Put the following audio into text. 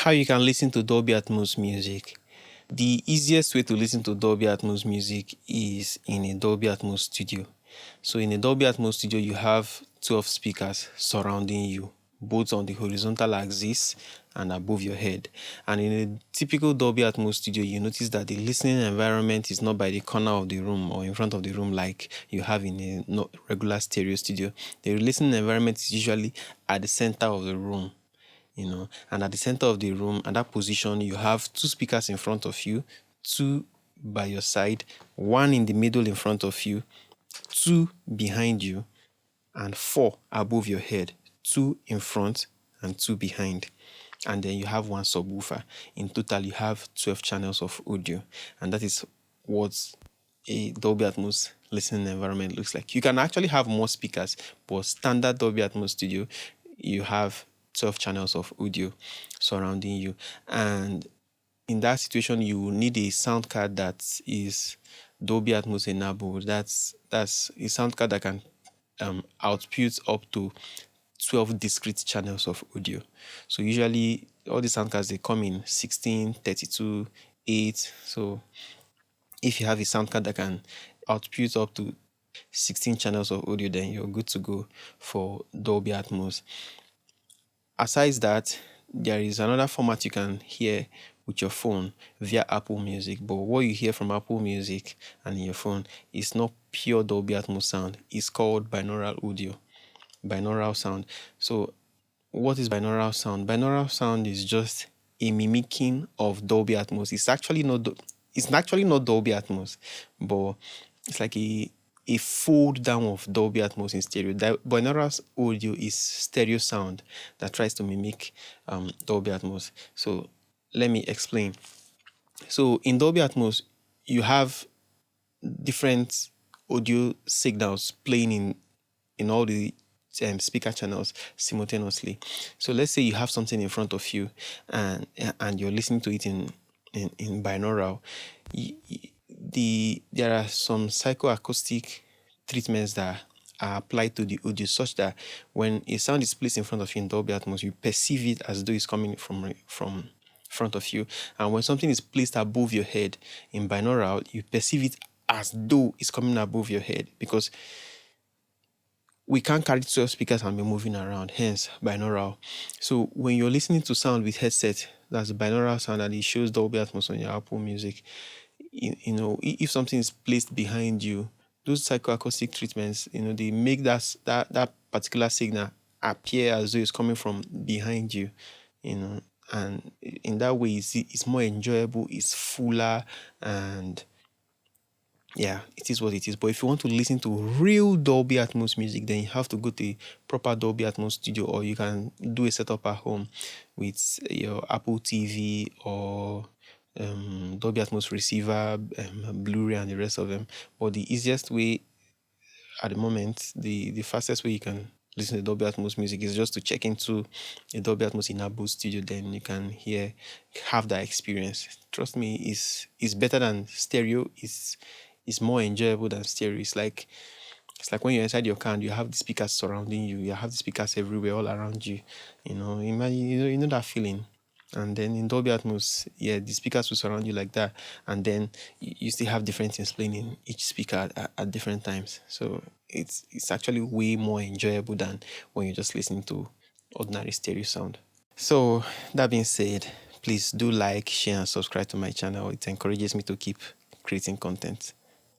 How you can listen to Dolby Atmos music. The easiest way to listen to Dolby Atmos music is in a Dolby Atmos studio. So in a Dolby Atmos studio, you have 12 speakers surrounding you, both on the horizontal axis and above your head. And in a typical Dolby Atmos studio, you notice that the listening environment is not by the corner of the room or in front of the room like you have in a regular stereo studio. The listening environment is usually at the center of the room. And at the center of the room, at that position, you have two speakers in front of you, two by your side, one in the middle in front of you, two behind you, and four above your head, two in front and two behind. And then you have one subwoofer. In total, you have 12 channels of audio. And that is what a Dolby Atmos listening environment looks like. You can actually have more speakers, but standard Dolby Atmos studio, you have 12 channels of audio surrounding you. And in that situation, you will need a sound card that is Dolby Atmos enabled. That's a sound card that can output up to 12 discrete channels of audio. So usually all the sound cards, they come in 16, 32, 8. So if you have a sound card that can output up to 16 channels of audio, then you're good to go for Dolby Atmos. Aside that, there is another format you can hear with your phone via Apple Music. But what you hear from Apple Music and in your phone is not pure Dolby Atmos sound. It's called binaural audio, binaural sound. So what is binaural sound? Binaural sound is just a mimicking of Dolby Atmos. It's actually not Dolby Atmos, but it's like a fold down of Dolby Atmos in stereo. Binaural audio is stereo sound that tries to mimic Dolby Atmos. So let me explain. So in Dolby Atmos, you have different audio signals playing in all the speaker channels simultaneously. So let's say you have something in front of you and you're listening to it in binaural. There are some psychoacoustic treatments that are applied to the audio such that when a sound is placed in front of you in Dolby Atmos, you perceive it as though it's coming from front of you. And when something is placed above your head in binaural, you perceive it as though it's coming above your head, because we can't carry 12 speakers and be moving around, hence binaural. So when you're listening to sound with headset, that's binaural sound, and it shows Dolby Atmos on your Apple Music. If something is placed behind you, those psychoacoustic treatments, they make that particular signal appear as though it's coming from behind you, and in that way it's more enjoyable, it's fuller, and yeah, it is what it is. But if you want to listen to real Dolby Atmos music, then you have to go to a proper Dolby Atmos studio, or you can do a setup at home with your Apple TV or Dolby Atmos receiver, Blu-ray, and the rest of them. But the easiest way at the moment, the fastest way you can listen to Dolby Atmos music is just to check into a Dolby Atmos enabled studio. Then you can have that experience. Trust me, it's better than stereo. It's more enjoyable than stereo. It's like when you're inside your car and you have the speakers surrounding you. You have the speakers everywhere, all around you. Imagine, you know that feeling. And then in Dolby Atmos, the speakers will surround you like that. And then you still have different things playing in each speaker at different times. So it's actually way more enjoyable than when you're just listening to ordinary stereo sound. So that being said, please do like, share, and subscribe to my channel. It encourages me to keep creating content.